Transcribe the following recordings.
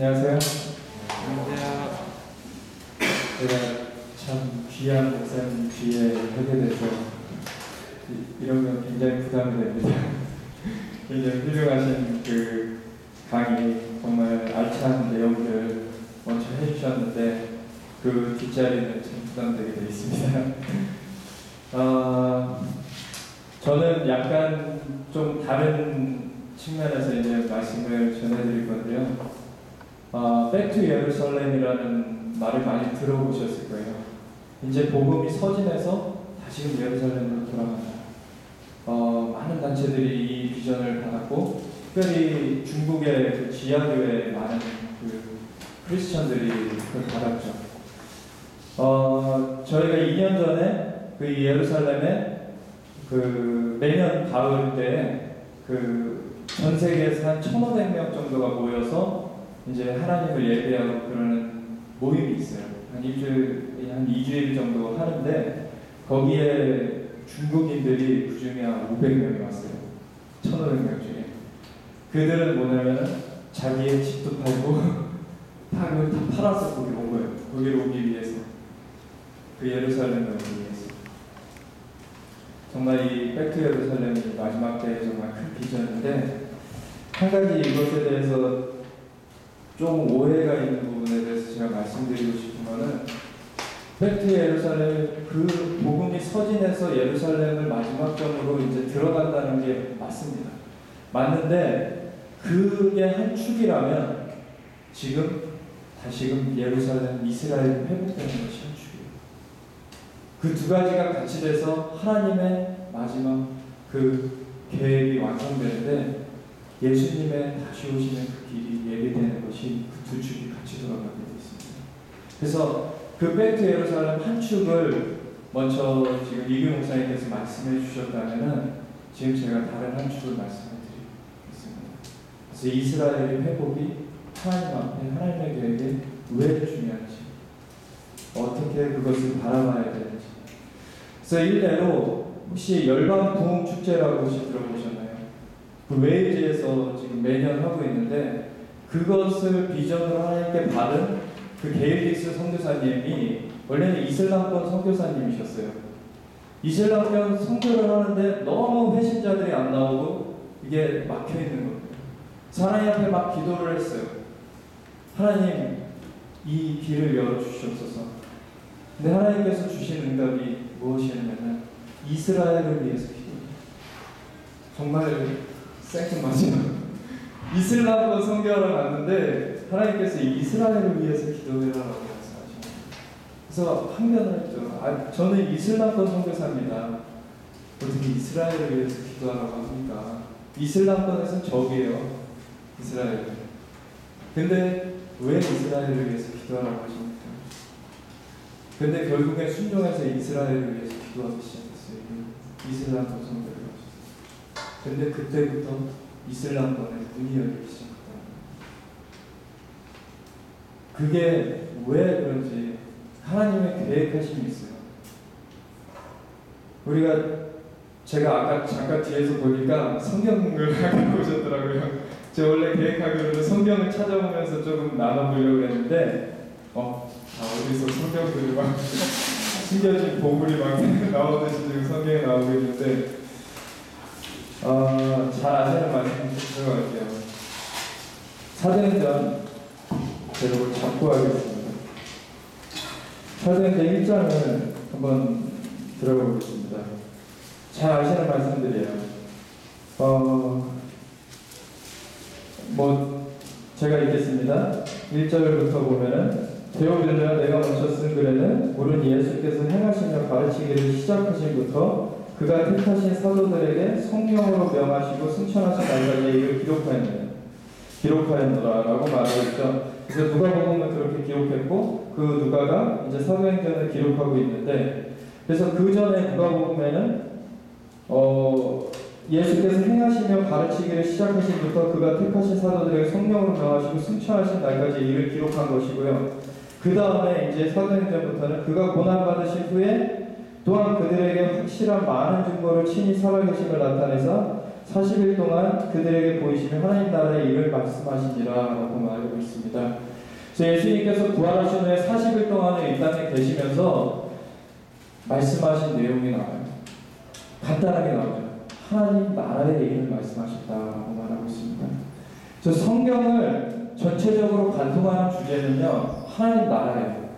안녕하세요. 안녕하세요. 제가 참 귀한 목사님 뒤에 하게 돼서 이런 건 굉장히 부담이 됩니다. 굉장히 훌륭하신 그 강의, 정말 알찬 내용들 먼저 해주셨는데 그 뒷자리는 참 부담되게 되어 있습니다. 저는 약간 좀 다른 측면에서 이제 말씀을 전해드릴 건데요. 백투 예루살렘이라는 말을 많이 들어보셨을 거예요. 이제 복음이 서진해서 다시금 예루살렘으로 돌아간다. 많은 단체들이 이 비전을 받았고, 특별히 중국의 그 지하교회에 많은 그 크리스천들이 그걸 받았죠. 저희가 2년 전에 그 예루살렘에 그 매년 가을 때 그 전 세계에서 한 1,500명 정도가 모여서 이제 하나님을 예배하고 그러는 모임이 있어요. 한 2주일 정도 하는데 거기에 중국인들이 그 중에 한 500명이 왔어요. 1,500명 중에. 그들은 뭐냐면 자기의 집도 팔고 다 팔아서 거기 온 거예요. 거기를 오기 위해서. 그 예루살렘을 오기 위해서. 정말 이 백투 예루살렘이 마지막 때의 정말 큰 비전인데, 한 가지 이것에 대해서 좀 오해가 있는 부분에 대해서 제가 말씀드리고 싶은 거는, 백투 예루살렘, 그 복음이 서진해서 예루살렘을 마지막점으로 이제 들어간다는 게 맞습니다. 맞는데 그게 한 축이라면 지금 다시금 예루살렘, 이스라엘 회복되는 것이 한 축이에요. 그 두 가지가 같이 돼서 하나님의 마지막 그 계획이 완성되는데, 예수님의 다시 오시는 그 길이 예비되는 것이 그 두 축이 같이 돌아가게 되어 있습니다. 그래서 그 백투 예루살렘 한 축을 먼저 지금 이규 목사님께서 말씀해 주셨다면은 지금 제가 다른 한 축을 말씀해 드리겠습니다. 그래서 이스라엘의 회복이 하나님 앞에, 하나님의 계획에 왜 중요한지, 어떻게 그것을 바라봐야 되는지. 그래서 일례로 혹시 열방 부흥 축제라고 혹시 들어보셨나요? 그 웨일즈에서 지금 매년 하고 있는데, 그것을 비전으로 하나님께 받은 그 게일릭스 선교사님이 원래는 이슬람권 선교사님이셨어요. 이슬람권 선교를 하는데 너무 회신자들이 안 나오고 이게 막혀 있는 거예요. 하나님 앞에 막 기도를 했어요. 하나님, 이 길을 열어주시옵소서. 근데 하나님께서 주신 응답이 무엇이냐면 이스라엘을 위해서 기도해요. 정말 생뚱맞아요. 이슬람권 선교하러 갔는데 하나님께서 이스라엘을 위해서 기도해라라고 말씀하십니다. 그래서 항변을 했죠. 저는 이슬람권 선교사입니다. 어떻게 이스라엘을 위해서 기도하라고 합니까? 이슬람권에서는 적이에요. 이스라엘. 근데 왜 이스라엘을 위해서 기도하라고 하십니까? 근데 결국에 순종해서 이스라엘을 위해서 기도하기 시작했어요. 이슬람권 선교를 하셨어요. 근데 그때부터 이슬람권에 문이 열리기 시작했다. 그게 왜 그런지 하나님의 계획하심이 있어요. 제가 아까 잠깐 뒤에서 보니까 성경을 갖고 오셨더라고요. 제가 원래 계획하기로는 성경을 찾아보면서 조금 나눠보려고 했는데, 어디서 성경들이 막 숨겨진 보물이 막 나오듯이 지금 성경에 나오고 있는데, 잘 아시는 말씀 들어갈게요. 사도행전 제목을 잡고 하겠습니다. 사도행전 1장을 한번 들어가 보겠습니다. 잘 아시는 말씀들이에요. 제가 읽겠습니다. 1절부터 보면은, 데오빌라, 내가 먼저 쓴 글에는 오른 예수께서 행하시며 가르치기를 시작하신부터 그가 택하신 사도들에게 성령으로 명하시고 승천하신 날까지 이를 기록하였노라 라고 말하였죠. 그래서 누가복음은 그렇게 기록했고, 그 누가가 이제 사도행전을 기록하고 있는데, 그래서 그 전에 누가복음에는 예수께서 행하시며 가르치기를 시작하신부터 그가 택하신 사도들에게 성령으로 명하시고 승천하신 날까지 이를 기록한 것이고요. 그 다음에 이제 사도행전부터는 그가 고난받으신 후에 또한 그들에게 확실한 많은 증거를 친히 살아계심을 나타내사 40일 동안 그들에게 보이시며 하나님 나라의 일을 말씀하시니라 라고 말하고 있습니다. 그래서 예수님께서 부활하신 후에 40일 동안을 이 땅에 계시면서 말씀하신 내용이 나와요. 간단하게 나오죠. 하나님 나라의 일을 말씀하셨다고 말하고 있습니다. 그래서 성경을 전체적으로 관통하는 주제는요, 하나님 나라예요.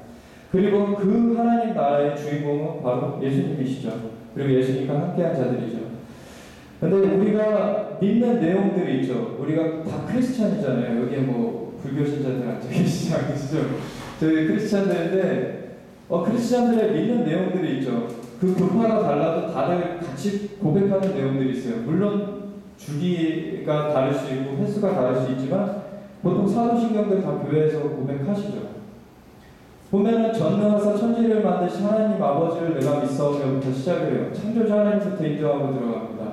그리고 그 하나님 나라의 주인공은 바로 예수님이시죠. 그리고 예수님과 함께한 자들이죠. 근데 우리가 믿는 내용들이 있죠. 우리가 다 크리스찬이잖아요. 여기에 뭐 불교 신자들 앉아 계시지 않으시죠? 저희 크리스찬들인데 크리스찬들의 믿는 내용들이 있죠. 그 분파가 달라도 다들 같이 고백하는 내용들이 있어요. 물론 주기가 다를 수 있고 횟수가 다를 수 있지만 보통 사도신경들 다 교회에서 고백하시죠. 보면은 전능하사 천지를 만드신 하나님 아버지를 내가 믿사오며부터 시작을 해요. 창조주 하나님부터 인정하고 들어갑니다.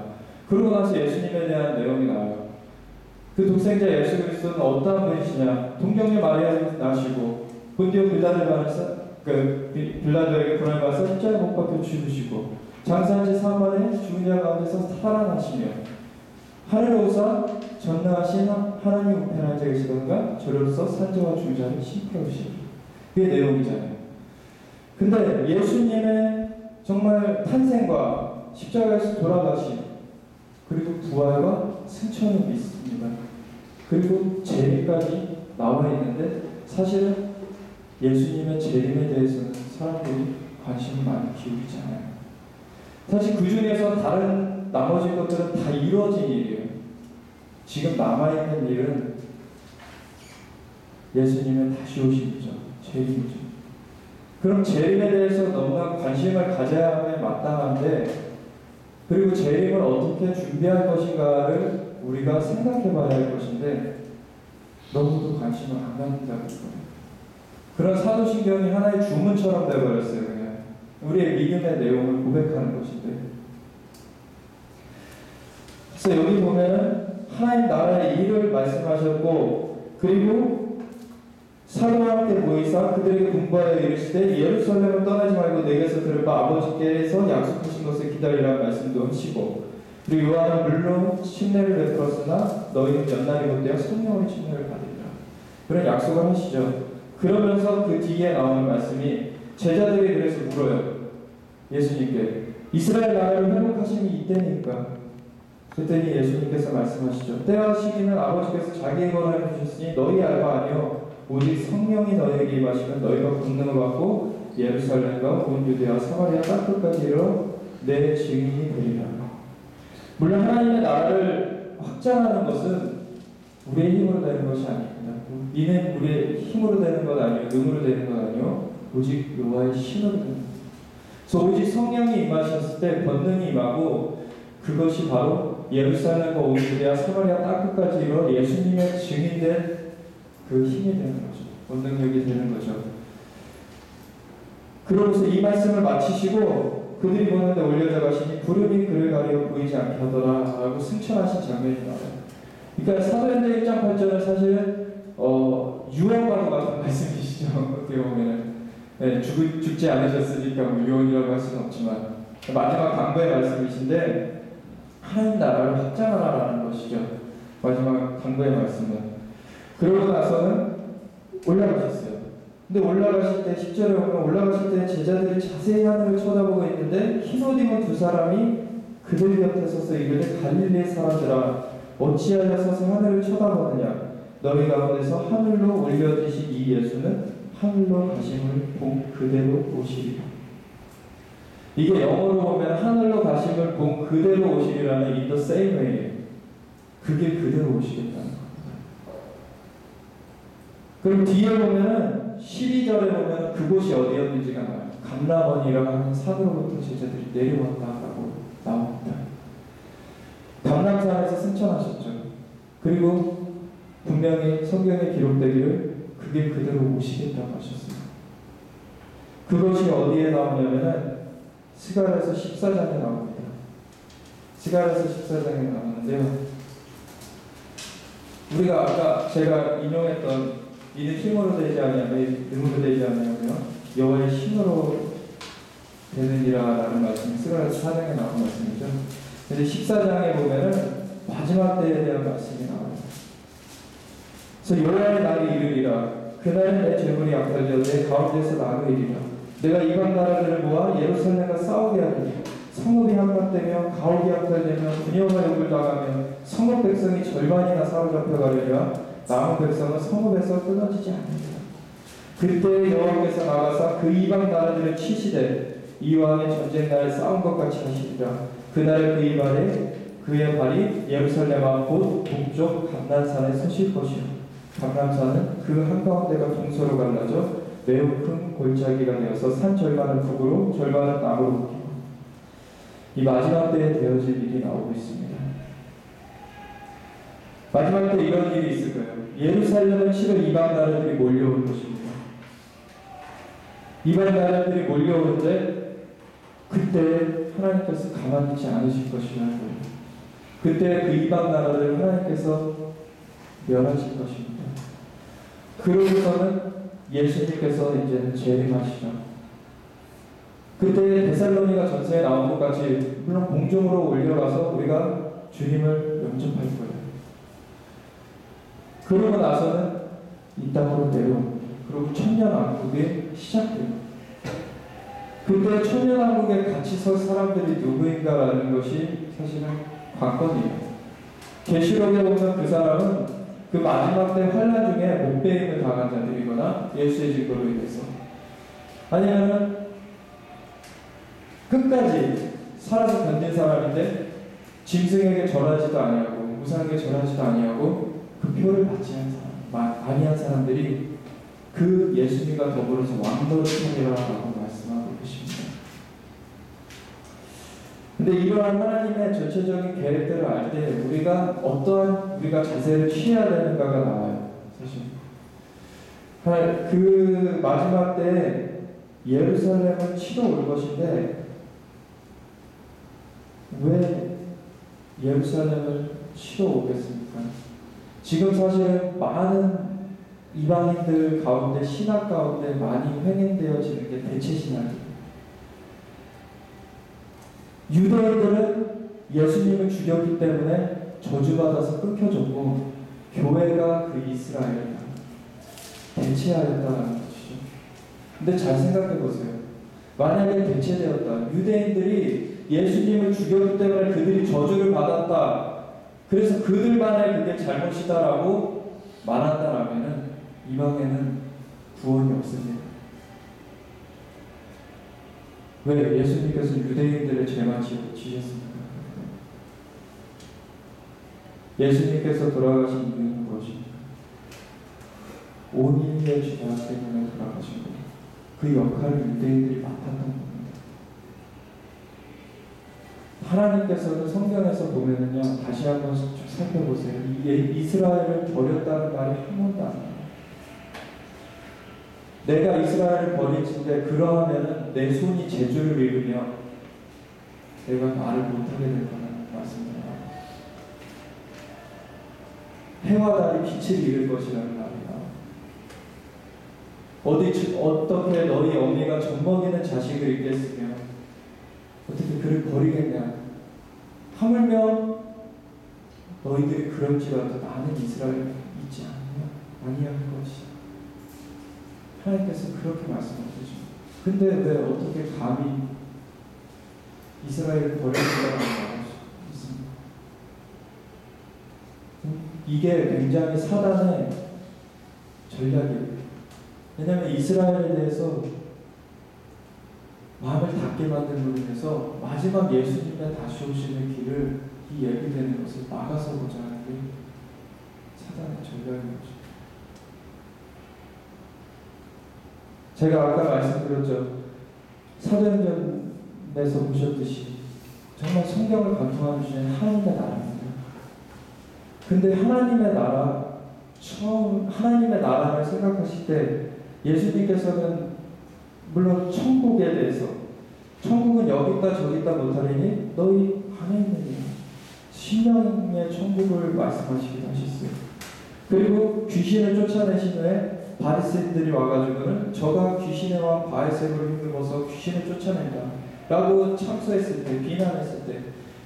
그러고 나서 예수님에 대한 내용이 나와요. 그 독생자 예수 그리스도는 어떠한 분이시냐? 동정녀 마리아를 낳으시고 본디오 빌라도에게 고난을 받아 십자가에 못 박혀 죽으시고 장사한 지 3만에 죽은 자 가운데서 살아나시며 하늘에 오사 전능하신 하나님 우편에 앉아 계시던가 저로서 산자와 죽은 자를 심판하시고 그게 내용이잖아요. 근데 예수님의 정말 탄생과 십자가에서 돌아가심 그리고 부활과 승천을 믿습니다. 그리고 재림까지 나와 있는데 사실은 예수님의 재림에 대해서는 사람들이 관심을 많이 기울이지 않아요. 사실 그 중에서 다른 나머지 것들은 다 이루어진 일이에요. 지금 남아있는 일은 예수님의 다시 오심이죠. 재림이죠. 그럼 재림에 대해서 너무나 관심을 가져야 함에 마땅한데 그리고 재림을 어떻게 준비할 것인가를 우리가 생각해 봐야 할 것인데 너무도 관심을 안 갖는다는 거예요. 그런 사도신경이 하나의 주문처럼 되어버렸어요. 그냥 우리의 믿음의 내용을 고백하는 것인데 그래서 여기 보면은 하나님 나라의 일을 말씀하셨고 그리고 사도와 함께 모이사 그들에게 분부하여 이르시되 예루살렘을 떠나지 말고 내게서 들을 바 아버지께서 약속하신 것을 기다리라는 말씀도 하시고 그리고 요한은 물론 침례를 베풀었으나 너희는 연날이 곧되어 성령의 침례를 받으리라 그런 약속을 하시죠. 그러면서 그 뒤에 나오는 말씀이 제자들이 그래서 물어요. 예수님께 이스라엘 나라를 회복하심이 이때니까 그랬더니 예수님께서 말씀하시죠. 때와 시기는 아버지께서 자기의 권한을 주셨으니 너희 알바 아니요 오직 성령이 너희에게 임하시면 너희가 권능을 받고 예루살렘과 온 유대와 사마리아 땅끝까지 이르러 내 증인이 되리라. 물론 하나님의 나라를 확장하는 것은 우리의 힘으로 되는 것이 아닙니다. 이는 우리의 힘으로 되는 것 아니요 능으로 되는 것 아니요 오직 여호와의 신으로 되는 것. 그래서 오직 성령이 임하셨을 때 권능이 임하고 그것이 바로 예루살렘과 온 유대와 사마리아 땅끝까지 이르러 예수님의 증인된 그 힘이 되는 거죠. 원능력이 되는 거죠. 그러면서 이 말씀을 마치시고 그들이 보는데 올려져 가시니 구름이 그를 가리어 보이지 않게 하더라 라고 승천하신 장면이 나와요. 그러니까 사도행전 1장 8절은 사실은 유언과도 같은 말씀이시죠. 어떻게 보면은 네, 죽지 않으셨으니까 뭐 유언이라고 할 수는 없지만 마지막 당부의 말씀이신데 하나님 나라를 확장하라라는 것이죠. 마지막 당부의 말씀은 그러고 나서는 올라가셨어요. 근데 올라가실 때 10절에 보면 올라가실 때 제자들이 자세히 하늘을 쳐다보고 있는데 흰옷 입은 두 사람이 그들 곁에 서서 이르되 갈릴리 사람들아 어찌하여 서서 하늘을 쳐다보느냐 너희 가운데서 하늘로 올려지신 이 예수는 하늘로 가심을 본 그대로 오시리라. 이게 영어로 보면 하늘로 가심을 본 그대로 오시리라는 in the same way 그게 그대로 오시겠다는 겁니다. 그럼 뒤에 보면은 12절에 보면 그곳이 어디였는지가 나와요. 감람원이라고 하는 산으로부터 제자들이 내려왔다라고 나옵니다. 감람산에서 승천하셨죠. 그리고 분명히 성경에 기록되기를 그게 그대로 오시겠다고 하셨어요. 그것이 어디에 나오냐면은 스가랴서 14장에 나옵니다. 스가랴서 14장에 나오는데요. 우리가 아까 제가 인용했던 이는 힘으로 되지 아니하며 능으로 되지 아니하며 여호와의 신으로 되느니라 라는 말씀이 스가랴서 4장에 나온 말씀이죠. 근데 14장에 보면은 마지막 때에 대한 말씀이 나와요. 그래서 여호와의 날이 이르리라. 그날은 내 재물이 약탈되어 내 가운데서 나누리라. 내가 이방 나라들을 모아 예루살렘과 싸우게 하리니 성읍이 함락되며 가옥이 약탈되며 부녀가 욕을 당하며 성읍 백성이 절반이나 사로잡혀 가리라. 남은 백성은 성읍에서 끊어지지 않으리라. 그때 여호와께서 나가사 그 이방 나라들을 치시되 이와 함의 전쟁 날에 싸운 것 같이 하시리라. 그날에 그의 발이 예루살렘 앞 곧 동쪽 감난산에 서실 것이요 감난산은 그 한가운데가 동서로 갈라져 매우 큰 골짜기가 되어서 산 절반은 북으로 절반은 남으로 묶이고 이 마지막 때에 되어질 일이 나오고 있습니다. 마지막 때 이런 일이 있을 거예요. 예루살렘은 치러 이방 나라들이 몰려올 것입니다. 이방 나라들이 몰려오는데 그때 하나님께서 가만히 있지 않으실 것이라는 거예요. 그때 그 이방 나라들을 하나님께서 멸하실 것입니다. 그러고서는 예수님께서 이제 재림하시죠. 그때 데살로니가 전서에 나온 것 같이 물론 공중으로 올려가서 우리가 주님을 영접할 거예요. 그러고 나서는 이 땅으로 내려옵니다. 그리고 천년왕국이 시작돼요. 그때 천년왕국에 같이 설 사람들이 누구인가라는 것이 사실은 관건이에요. 계시록에 보면 그 사람은 그 마지막 때 환란 중에 목배임을 당한 자들이거나 예수의 증거로 인해서 아니면은 끝까지 살아서 견딘 사람인데 짐승에게 절하지도 아니하고 우상에게 절하지도 아니하고 그 표를 받지 아니한 사람들이 그 예수님과 더불어서 왕노릇하리라고 말씀하고 계십니다. 근데 이러한 하나님의 전체적인 계획들을 알 때 우리가 자세를 취해야 되는가가 나와요. 사실 그 마지막 때 예루살렘을 치러 올 것인데 왜 예루살렘을 치러 오겠습니까? 지금 사실은 많은 이방인들 가운데 신학 가운데 많이 횡행되어지는 게 대체 신학이에요. 유대인들은 예수님을 죽였기 때문에 저주받아서 끊겨졌고 교회가 그 이스라엘을 대체하였다는 것이죠. 근데 잘 생각해 보세요. 만약에 대체되었다. 유대인들이 예수님을 죽였기 때문에 그들이 저주를 받았다. 그래서 그들만의 그게 잘못이다라고 말한다라면은 이방에는 구원이 없습니다. 왜 예수님께서 유대인들의 죄만 지셨습니까? 예수님께서 돌아가신 이유는 무엇입니까? 온 인류의 죄악 때문에 돌아가신 거예요. 그 역할을 유대인들이 맡았던 겁니다. 하나님께서는 성경에서 보면은요, 다시 한번 살펴보세요. 이스라엘을 버렸다는 말이 한 번도 안 나와요. 내가 이스라엘을 버리는데 그러하면은 내 손이 재주를 잃으며 내가 말을 못하게 될 거라는 말씀입니다. 해와 달이 빛을 잃을 것이라는 말이다. 어떻게 너희 어미가 젖먹이는 자식을 잃겠으며 어떻게 그를 버리겠냐. 하물며 너희들이 그럴지라도 나는 이스라엘을 잊지 아니할 것이다. 하나님께서 그렇게 말씀하시죠. 근데 왜 어떻게 감히 이스라엘을 버릴 수가 있습니까? 이게 굉장히 사단의 전략이에요. 왜냐하면 이스라엘에 대해서 마음을 닫게 만들므로 인해서 마지막 예수님의 다시 오시는 길을 이 예비되는 것을 막아서고자 하는 게 사단의 전략인 거죠. 제가 아까 말씀드렸죠. 사도행전에서 보셨듯이 정말 성경을 관통하시는 하나님의 나라입니다. 근데 하나님의 나라를 생각하실 때 예수님께서는 물론 천국에 대해서 천국은 여기다 저기다 못하리니 너희 안에 있느니라 신령의 천국을 말씀하시기도 하셨어요. 그리고 귀신을 쫓아내신 후에 바리새인들이 와가지고는 저가 귀신의 왕 바알세불을 힘입어서 귀신을 쫓아낸다 라고 참소했을 때, 비난했을 때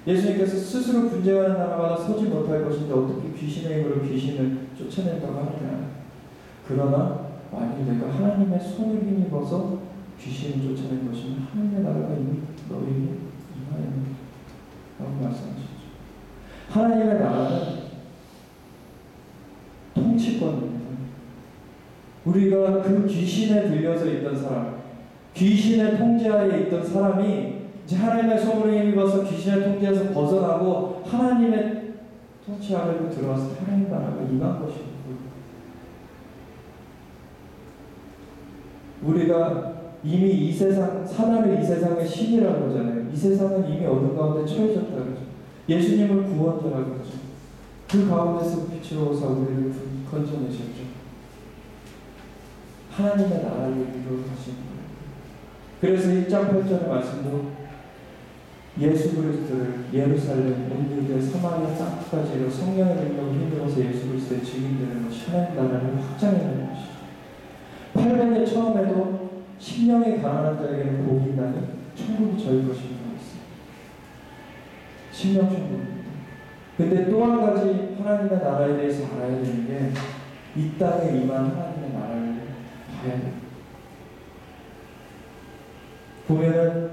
예수님께서 스스로 분쟁하는 나라마다 서지 못할 것인데 어떻게 귀신의 힘으로 귀신을 쫓아낸다고 하느냐. 그러나 만일 내가 하나님의 손을 힘입어서 귀신을 쫓아낸 것이면 하나님의 나라가 이미 너희에게 임하였느니라 라고 말씀하셨죠. 하나님의 나라는 통치권입니다. 우리가 그 귀신에 들려서 있던 사람, 귀신의 통제하에 있던 사람이 이제 하나님의 손을 힘입어서 귀신의 통제에서 벗어나고 하나님의 통치 아래로 들어와서 하나님의 나라가 임한 것입니다. 우리가 이미 이 세상, 사단을 이 세상의 신이라고 하잖아요. 이 세상은 이미 어둠 가운데 처해졌다 그러죠. 예수님을 구원자라고 그러죠. 그 가운데서 빛으로서 우리를 건져내셨죠. 하나님의 나라를 이루어가신 거예요. 그래서 1장 8절의 말씀도 예수 그리스도를 예루살렘, 온 유대, 사마리아 땅까지 이르러 성령의 능력을 힘입어서 예수 그리스도의 증인되는 것이 하나님 나라를 확장해내는 것이죠. 800년 처음에도 심령이 가난한 자에게는 복이 있나니 천국이 저희 것이라고 했어요. 심령 천국입니다. 근데 또 한 가지 하나님의 나라에 대해서 알아야 되는 게 이 땅에 임한 하나님의 나라를 봐야 돼요. 보면은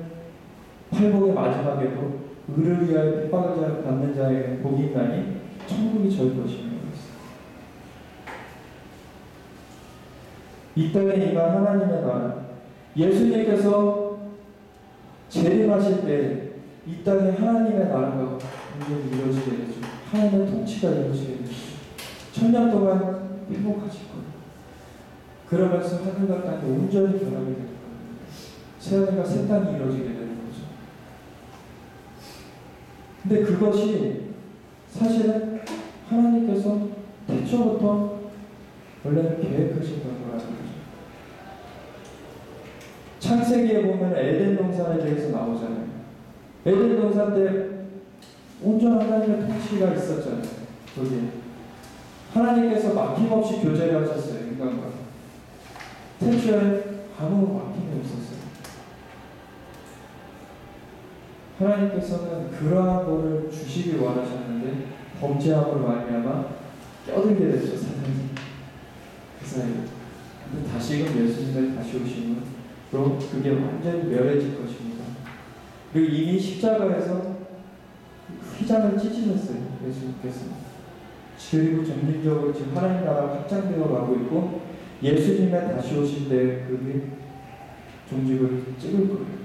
팔복의 마지막에도 의를 위하여 핍박을 받는 자에게 복이 있나니 천국이 저희 것이라고 했어요. 이 땅에 임한 하나님의 나라, 예수님께서 재림하실 때 이 땅에 하나님의 나라가 완전히 이루어지게 되죠. 하나님의 통치가 이루어지게 되죠. 1000년 동안 회복하실 거예요. 그러면서 하늘과 땅이 온전히 변하게 될 거예요. 새하늘과 새 땅이 이루어지게 되는 거죠. 근데 그것이 사실은 하나님께서 태초부터 원래는 계획하셨던 거라는 거죠. 창세기에 보면 에덴 동산에 대해서 나오잖아요. 에덴 동산 때 온전한 하나님의 통치가 있었잖아요. 거기에 하나님께서 막힘없이 교제를 하셨어요. 인간과 태초에 아무 막힘이 없었어요. 하나님께서는 그러한 것을 주시길 원하셨는데 범죄함으로 말미암아 껴들게 됐죠. 사단이 그 사이에. 근데 다시금 예수님의 다시 오심으로 그게 완전히 멸해질 것입니다. 그리고 이미 십자가에서 휘장을 찢으셨어요. 예수님께서. 그리고 점진적으로 지금 하나님 나라가 확장되어 가고 있고 예수님의 다시 오실 때 그게 종직을 찍을 거예요.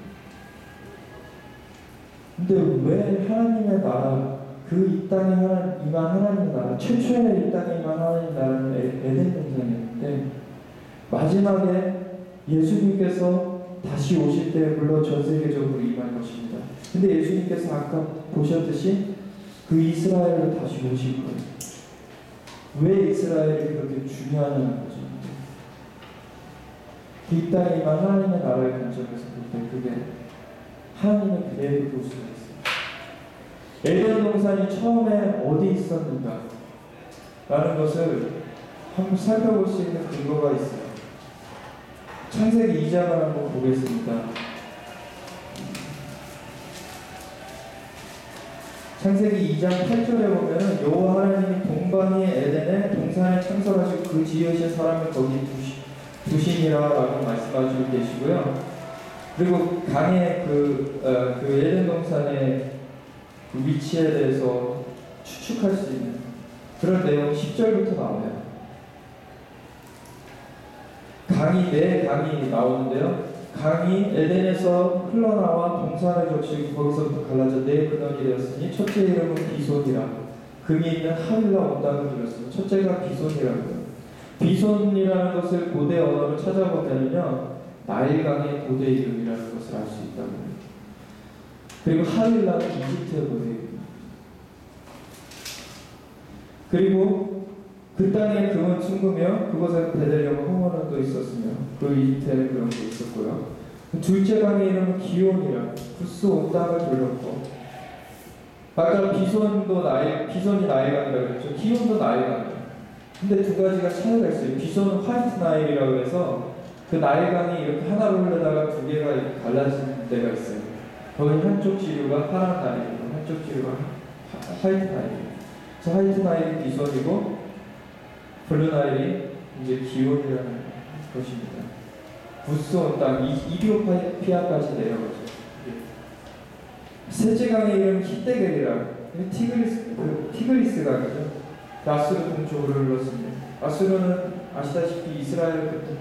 근데 왜 하나님의 나라, 그 이 땅에 임한 하나님의 나라, 최초에 이 땅에 임한 하나님의 나라는 에덴 동산이었는데 마지막에 예수님께서 다시 오실 때 물론 전 세계적으로 임할 것입니다. 근데 예수님께서 아까 보셨듯이 그 이스라엘로 다시 오실 거예요. 왜 이스라엘이 그렇게 중요하냐는 거죠. 이 땅에 임한 하나님의 나라의 관점에서 볼 때 그게 하나님의 계획을 볼 수가 있어요. 에덴 동산이 처음에 어디 있었는가 라는 것을 한번 살펴볼 수 있는 근거가 있어요. 창세기 2장을 한번 보겠습니다. 창세기 2장 8절에 보면은 여호와 하나님이 동방의 에덴에 동산에 창설하시고 그 지으신 사람을 거기 두시니라라고 말씀하시고 계시고요. 그리고 강의 그 에덴 동산의 그 위치에 대해서 추측할 수 있는 그런 내용 10절부터 나와요. 네 강이 나오는데요. 강이 에덴에서 흘러나와 동산을 겹치고 거기서부터 갈라져 네 근원이 되었으니 첫째 이름은 비손이라. 금이 있는 하윌라 온 땅을 들었습니다. 첫째가 비손이라고요. 비손이라는 것을 고대 언어를 찾아보면요, 나일강의 고대 이름이라는 것을 알 수 있다고 해요. 그리고 하윌라는 이집트의 고대 이름입니다. 그리고 그 땅에 금은 숭금이요 그곳에 베들레헴 홍원도 있었으며 그 이집트에는 그런 게 있었고요. 둘째 강의 이름은 기온이라. 구스 온 땅을 둘렀고, 아까 비손이 나일강이라고 했죠. 기온도 나일강이에요. 근데 두 가지가 차이가 있어요. 비손은 화이트 나일이라고 해서 그 나일강이 이렇게 하나로 흘러다가 두 개가 갈라진 데가 있어요. 거기 한쪽 지류가 파란 나일이고 한쪽 지역은 화이트 나일. 그래서 화이트 나일이 비손이고 블루 나일이 이제 기온이라는 것입니다. 부스온 땅 이디오피아까지 내려가죠. 셋째 강의 이름 히데겔이라 티그리스 강이죠. 아수르 동쪽으로 흘렀습니다. 아수르는 아시다시피 이스라엘 그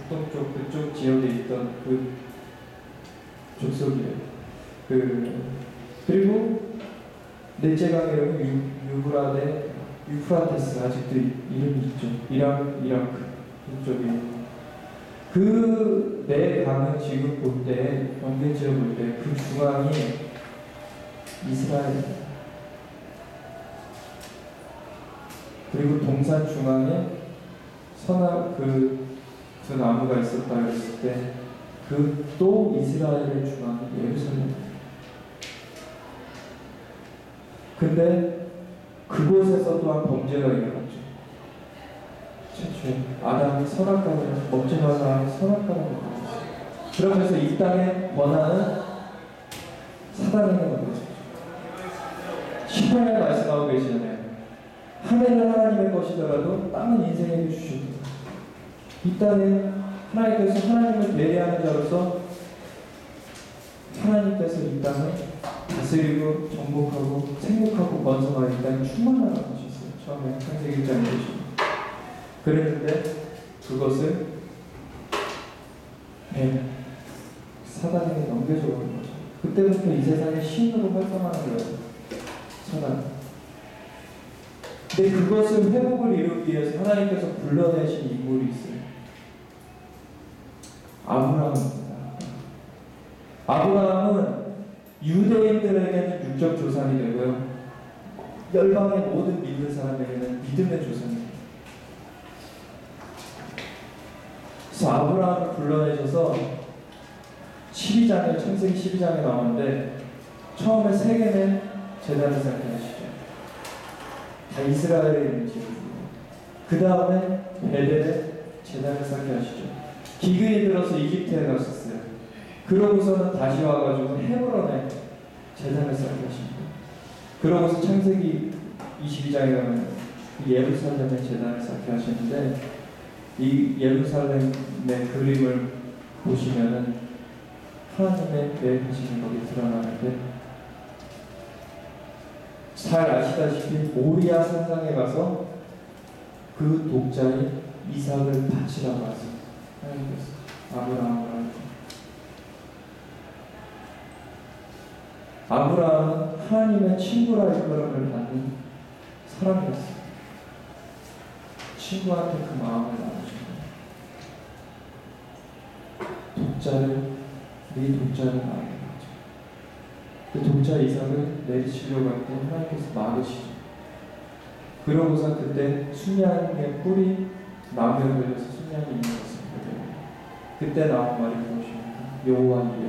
북동쪽 그쪽 지역에 있던 그 족속이에요. 그리고 넷째 강의 이름은 유프라테스 아직도 이름이 있죠. 이라크 이쪽이에요. 그 네 강은 지금 볼 때, 경계지어 볼 때 그 중앙이 이스라엘입니다. 그리고 동산 중앙에 그 나무가 있었다 그랬을 때 그 또 이스라엘의 중앙이 예루살렘입니다. 근데 그곳에서 또한 범죄가 일어났죠. 최초에 아담이 선악과를 먹지 말라 선악과를 먹었어요. 그러면서 이 땅의 권한은 사단에게 넘겨졌죠. 18절 말씀하고 계시잖아요. 하늘은 하나님의 것이더라도 땅은 인생에게 주셨다. 이 땅에 하나님께서 하나님을 배려하는 자로서 하나님께서 이 땅을 다스리고 정복하고 생육하고 번성하여 이 땅에 충만하라고 하셨어요. 처음에 창세기 1장에 보시면. 그랬는데 그것을 사단에게 넘겨줘 버린 거죠. 그때부터 이 세상에 신으로 활동하는 거예요. 사단. 근데 그것을 회복을 이루기 위해서 하나님께서 불러내신 인물이 있어요. 아브라함입니다. 아브라함은 유대인들에게는 육적 조상이 되고요. 열방의 모든 믿는 사람에게는 믿음의 조상입니다. 그래서 아브라함을 불러내셔서 12장에 창세기 12장에 나오는데 처음에 세겜에 제단을 쌓게 하시죠. 다 이스라엘에 있는 지역입니다. 그 다음에 베델에 제단을 쌓게 하시죠. 기근이 들어서 이집트에 갔었어요. 그러고서는 다시 와가지고 헤브론에 제단을 쌓게 하십니다. 그러고서 창세기 22장에 가면 예루살렘에 제단을 쌓게 하시는데 이 예루살렘의 그림을 보시면은 하나님의 계획하시는 것이 드러나는데 잘 아시다시피 모리아 산상에 가서 그 독자인 이삭을 바치라고 하세요. 하나님께서 아브라함을 아브라함은 하나님의 친구라 일컬음을 받는 사람이었어요. 친구한테 그 마음을 나누신 거예요. 네 독자를 나누는 거죠. 그 독자 이삭을 내리치려고 할 때 하나님께서 막으시죠. 그러고서 그때 순양의 뿔이 나무에 걸려서 순양이 있는 것입니다. 그때 나온 말이 무엇입니까? 여호와 이레.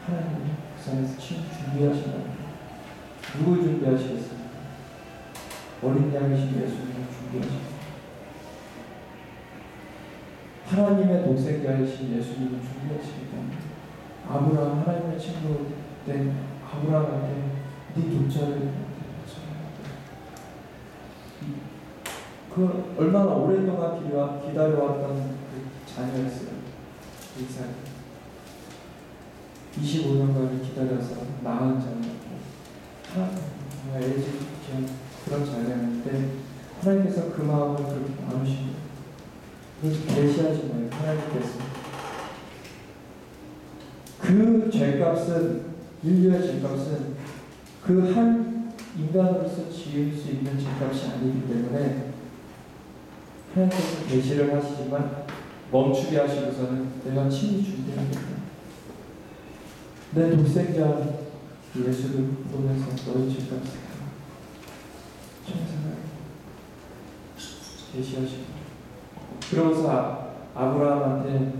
하나님이 그 산에서 준비하신다. 누굴 준비하시겠습니까? 어린 양이신 예수님을 준비하십니다. 하나님의 독생자이신 예수님을 준비하시기 때문에 아브라함 하나님의 친구 된 아브라함한테 네 독자를 그 얼마나 오랫동안 기다려왔던 그 자녀였어요. 이삭 25년간을 기다려서 낳은 자녀였고 LG 그런 자녀였는데 하나님께서 그 마음을 그렇게 나누신 거예요. 그래서 계시하신 거예요. 하나님께서 그 죄값은 인류의 죄값은 그 한 인간으로서 지을 수 있는 죄값이 아니기 때문에 하나님께서 계시를 하시지만 멈추게 하시고서는 내가 친히 준비하겠다. 내 독생자 예수를 보면서 너의 죄값을 청산하게 계시하시고 그러고서 아브라함한테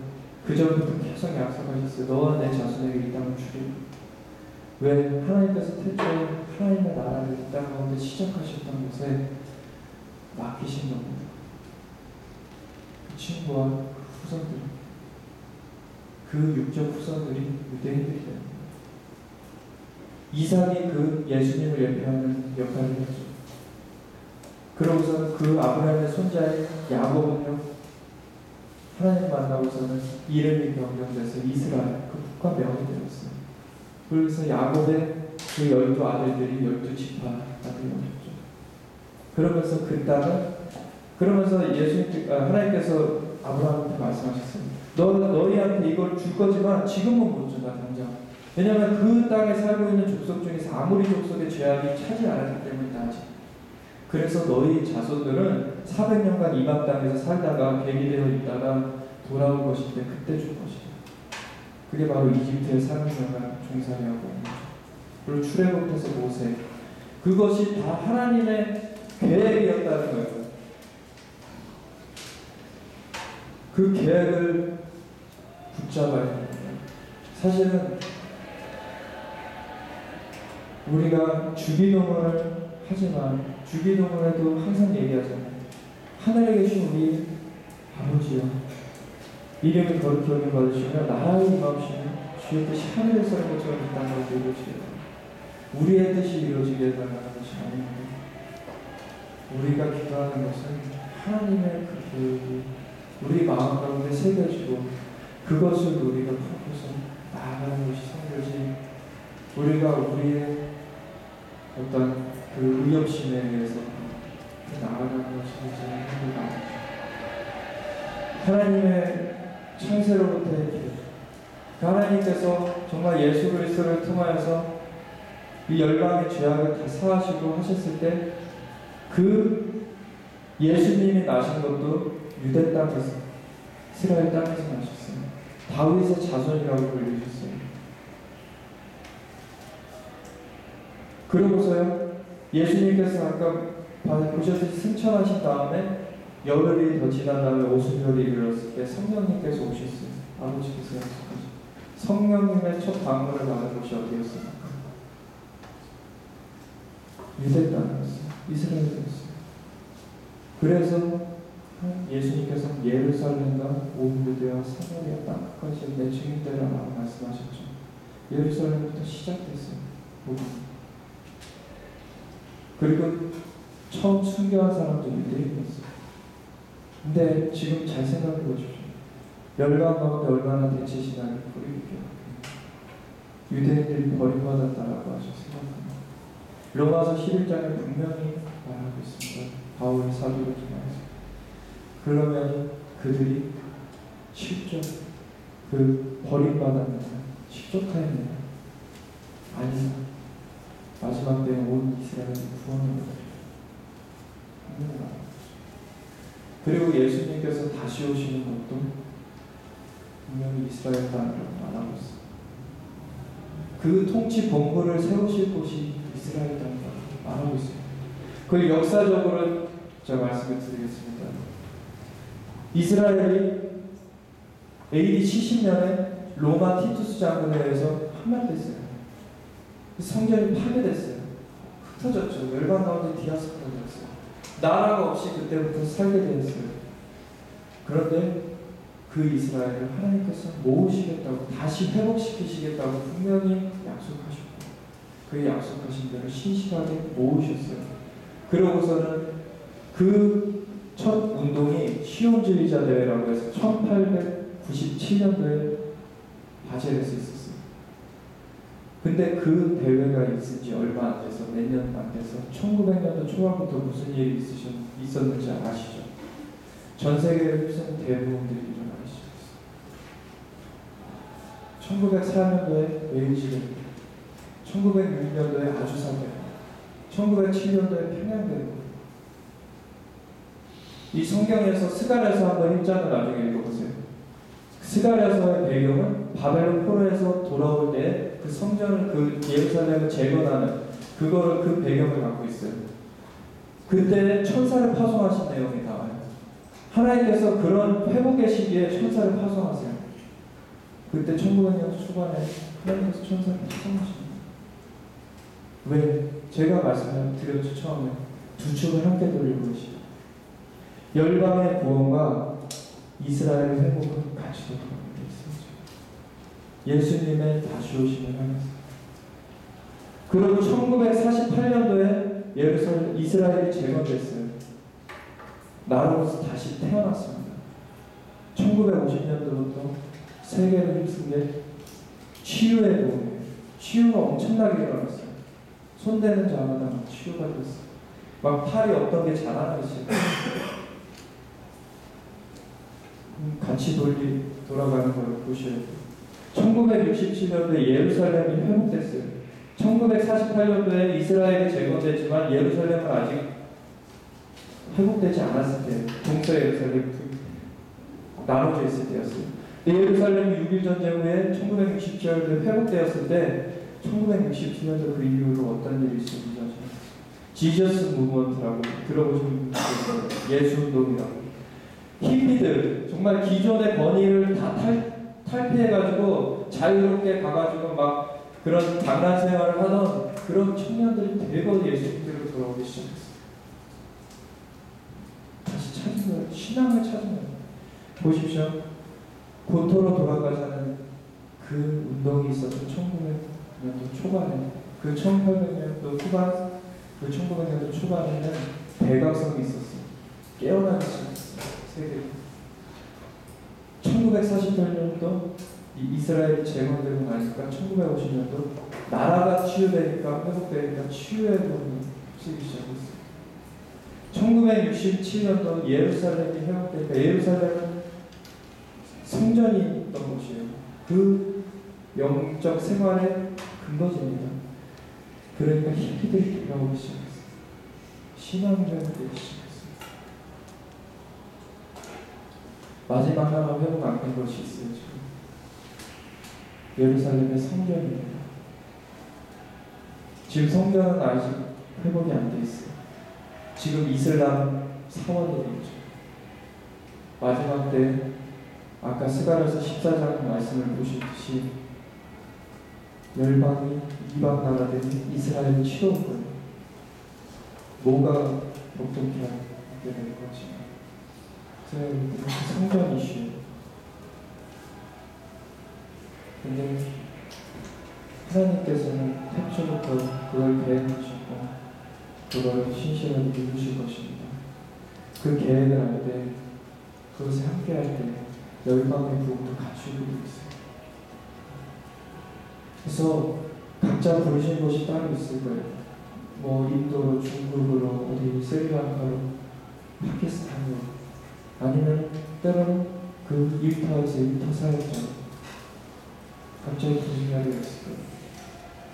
그 전부터 계속 약속하셨어요. 너와 내 자손에게 이 땅을 주리라. 왜? 하나님께서 태초에 하나님의 나라를 이 땅 가운데 시작하셨던 곳에 맡기신 겁니다. 그 친구와 그 후손들, 그 육적 후손들이 유대인들이 됩니다. 이삭이 그 예수님을 예표하는 역할을 했죠. 그러고서 그 아브라함의 손자인 야곱은요, 하나님 만나고서는 이름이 변경돼서 이스라엘, 그 국가명이 되었어요. 그래서 야곱의 그 12아들들이 12지파가 되었죠. 그러면서 그 땅은, 그러면서 하나님께서 아브라함한테 말씀하셨어요. 너희한테 이걸 줄 거지만 지금은 못 준다, 당장. 왜냐하면 그 땅에 살고 있는 족속 중에서 아무리 족속의 죄악이 차지 않았기 때문이다, 아직. 그래서 너희 자손들은 400년간 이방 땅에서 살다가 객이 되어 있다가 돌아올 것인데 그때 줄 것이다. 그게 바로 이집트의 400년간 종살이 하고 있는 거죠. 그리고 출애굽해서 모세. 그것이 다 하나님의 계획이었다는 거예요. 그 계획을 붙잡아야 됩니다. 사실은 우리가 주기도문을 하지만 주기도문에도 항상 얘기하잖아요. 하늘에 계신 우리 아버지여, 이름이 거룩히 여김 받으시며 나라의 임하시며 주의 뜻이 하늘에서 것처럼 이 땅에서 이루어지게 하라. 우리의 뜻이 이루어지게 해달라는 것이 아닙니다. 우리가 기도하는 것은 하나님의 그 계획이 우리 마음 가운데 새겨지고 그것을 우리가 품고서 나아가는 것이 성교지, 우리가 우리의 어떤 그 의협심에 의해서 나아가는 것이 아닙니다. 하나님의 창세로부터의 길, 하나님께서 정말 예수 그리스도를 통하여서 이 열방의 죄악을 다 사하시고 하셨을 때 그 예수님이 나신 것도 유대 땅에서, 이스라엘 땅에서 나셨어요. 다윗의 자손이라고 불리셨어요. 그러고서요, 예수님께서 아까 보셨듯이 승천하신 다음에 열흘이 더 지난 다음에 오순절이 이르렀을 때 성령님께서 오셨어요. 아버지께서 약속하셨어요. 성령님의 첫 방문을 받은 곳이 어디였습니까? 유대 땅이었어요. 이스라엘이었어요. 그래서 예수님께서 예루살렘과 온 유대와 사마리아 땅까지 내 증인되라고 말씀하셨죠. 예루살렘부터 시작됐어요. 그리고 처음 순교한 사람도 유대인이었어요. 근데 지금 잘 생각해 보십시오. 열방 가운데 얼마나 대체 신앙이 뿌리게 유대인들이 버림받았다라고 하셔 생각합니다. 로마서 11장에 분명히 말하고 있습니다. 바울의 사도를 통해서. 그러면 그들이 실존 그 버림받았느냐, 실족하였느냐? 아니다. 마지막 때는 온 이스라엘을 구원을 받으리라. 그리고 예수님께서 다시 오시는 것도 분명히 이스라엘 땅이라고 말하고 있습니다. 그 통치 본부를 세우실 곳이 이스라엘 땅이라고 말하고 있습니다. 그 역사적으로 제가 말씀을 드리겠습니다. 이스라엘이 AD 70년에 로마 티투스 장군에 의해서 함락됐어요. 성전이 파괴됐어요. 흩어졌죠. 열방 가운데 디아스포라가 됐어요. 나라가 없이 그때부터 살게 되었어요. 그런데 그 이스라엘을 하나님께서 모으시겠다고, 다시 회복시키시겠다고 분명히 약속하셨고 그 약속하신 대로 신실하게 모으셨어요. 그러고서는 그 첫 운동이 시온주의자 대회라고 해서 1897년도에 바젤에서 있었어요. 근데 그 대회가 있은 지 얼마 안 돼서, 몇 년 안 돼서 1900년도 초반부터 무슨 일이 있었는지 아시죠? 전 세계에 휩쓴 대부흥들이 일어나기 시작했어요. 1904년도에 웨일즈대회, 1906년도에 아주사대회, 1907년도에 평양대회. 이 성경에서 스가랴서 한번 1장을 나중에 읽어보세요. 스가랴서의 배경은 바벨론 포로에서 돌아올 때 그 성전을, 그 예루살렘을 재건하는 그거를, 그 배경을 갖고 있어요. 그때 천사를 파송하신 내용이 나와요. 하나님께서 그런 회복의 시기에 천사를 파송하세요. 그때 1900년 초반에 하나님께서 천사를 파송하십니다. 왜? 제가 말씀드렸죠. 처음에 두 축을 함께 돌리고 계시죠. 열방의 구원과 이스라엘의 회복은 같이 돌아가게 돼 있습니다. 예수님의 다시 오심을 향해서. 그리고 1948년도에 예루살렘 이스라엘이 재건됐어요. 나로부터 다시 태어났습니다. 1950년도부터 세계를 휩쓴 게 치유의 도움이에요. 치유가 엄청나게 일어났어요. 손대는 자마다 막 치유가 됐어요. 막 팔이 어떤 게 자라나듯이 같이 돌아가는 걸 보셔야 돼요. 1967년도에 예루살렘이 회복됐어요. 1948년도에 이스라엘이 재건됐지만 예루살렘은 아직 회복되지 않았을 때예요. 동서 예루살렘 나눠져 있을 때였어요. 예루살렘이 6.1 전쟁 후에 1967년도에 회복되었을 때 1967년도 그 이후로 어떤 일이 있었는지 아시나요? 지저스 무브먼트라고 들어보신 분들 있어요. 예수운동이라고. 히피들 정말 기존의 권위를 다 탈피해가지고 자유롭게 가가지고 막 그런 장난 생활을 하던 그런 청년들이 대거 예수님께로 돌아오기 시작했어요. 다시 찾은 거예요. 신앙을 찾은 거예요. 보십시오. 고토로 돌아가자는 그 운동이 있었던 1900년도 초반에, 그 1800년도 후반, 그 1900년도 초반에는 대각성이 있었어요. 깨어나기 시작했어요. 세계가. 1948년도 이스라엘이 재건되고 나니까 1950년도 나라가 치유되니까 회복되니까 치유의 돈이 쓰기 시작했어요. 1967년도 예루살렘이 회복되니까 예루살렘은 성전이 있던 곳이에요. 그 영적 생활의 근거지입니다. 그러니까 히피들이 돌아오기 시작했어요. 신앙운동이 되기 시작했어요. 마지막 하나 회복 안 된 것이 있어요. 지금 예루살렘의 성전입니다. 지금 성전은 아직 회복이 안 돼 있어요. 지금 이슬람 사원이 있죠. 마지막 때 아까 스가랴서 14장 말씀을 보시듯이 열방이 이방 나라들이 이스라엘을 치러올 거예요. 뭐가 독특하게 될 것인가? 성전 이슈. 근데 하나님께서는 태초부터 그걸 계획하시고 그걸 신실하게 이루실 것입니다. 그 계획을 알 때, 그것에 함께할 때 열방의 부흥도 같이 이루고 있어요. 그래서 각자 부르신 곳이 따로 있을 거예요. 뭐 인도로, 중국으로, 어디 스리랑카로, 파키스탄으로, 아니면 때로는 그 일터에서 일터 사역자로 각자의 부르심이 있을 거예요.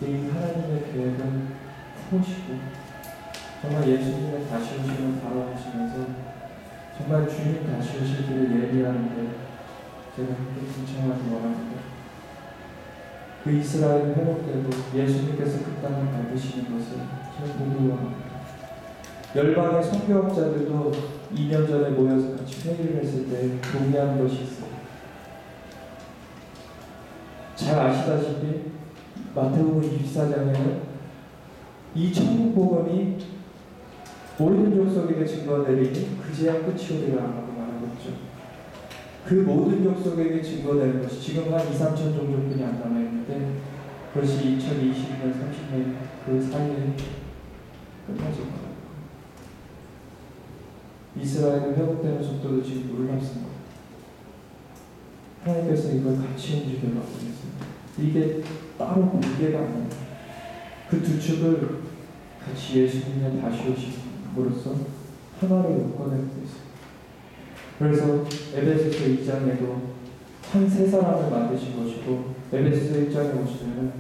이 하나님의 계획은 크시고 정말 예수님의 다시 오심을 바라보시면서 정말 주님 다시 오실 길을 예비하는데 제가 함께 동참하기 원합니다. 그 이스라엘 회복되고 예수님께서 그 땅을 밟으시는 것을 제가 보기 원합니다. 열방의 선교학자들도 2년 전에 모여서 같이 회의를 했을 때 동의한 것이 있어요. 잘 아시다시피 마태복음 24장에는 이 천국 복음이 모든 족속에게 증거되리니 그제야 끝이 오리라고 말하고 있죠. 그 모든 족속에게 증거되는 것이 지금 한 2,3천 종족분이 안 남아있는데 그것이 2020년, 30년 그 사이에 끝나질 거예요. 이스라엘의 회복되는 속도도 지금 놀랍습니다. 하나님께서 이걸 같이 움직여가고 있습니다. 이게 따로 관계가 아니에요. 그 두 축을 같이 예수님의 다시 오심으로써 하나로 엮어내고 있어요. 그래서 에베소서 2장에도 한 세 사람을 만드신 것이고 에베소서 1장에 보시면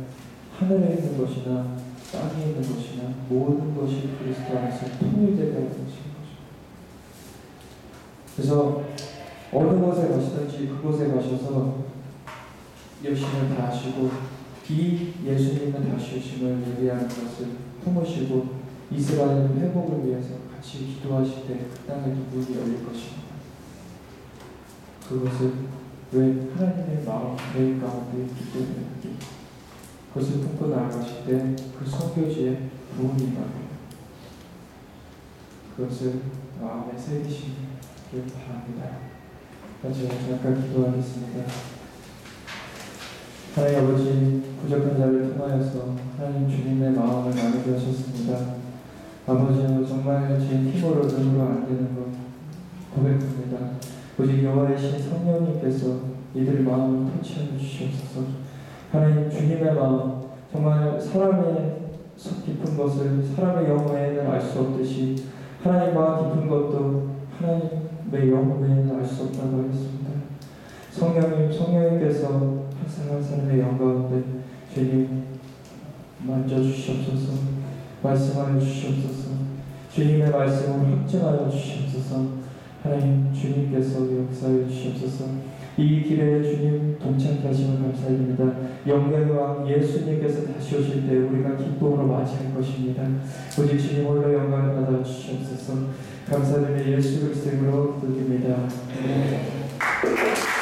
하늘에 있는 것이나 땅에 있는 것이나 모든 것이 그리스도 안에서 통일되게 하는 것입니다. 그래서 어느 곳에 가시든지 그곳에 가셔서 열심을 다하시고 이 예수님의 다시 오심을 예비하는 것을 품으시고 이스라엘 회복을 위해서 같이 기도하실 때 그 땅에도 문이 열릴 것입니다. 그것은 왜 하나님의 마음 계획 가운데 있기 때문에 그것을 품고 나아가실 때 그 선교지에 부흥이 임하고 그것을 마음에 새기시길 바랍니다. 제가 잠깐 기도하겠습니다. 하나님 아버지 부족한 자를 통하여서 하나님 주님의 마음을 나누게 하셨습니다. 아버지 정말 제 힘으로 눈으로 안 되는 것 고백합니다. 오직 여호와의 신 성령님께서 이들 마음을 터치하여 주시옵소서. 하나님 주님의 마음 정말 사람의 속 깊은 것을 사람의 영 외에는 알 수 없듯이 하나님 마음 깊은 것도 하나님의 영 외에는 알 수 없다고 하였습니다. 성령님께서 한 사람의 영 가운데 주님 만져주시옵소서. 말씀하여 주시옵소서. 주님의 말씀을 확증하여 주시옵소서. 하나님 주님께서 역사해 주시옵소서. 이 길에 주님 동참케 하심을 감사드립니다. 영광의 왕 예수님께서 다시 오실 때 우리가 기쁨으로 맞이할 것입니다. 오직 주님 홀로 영광을 받아 주시옵소서. 감사드리며 예수 그리스도의 이름으로 기도드립니다. 아멘.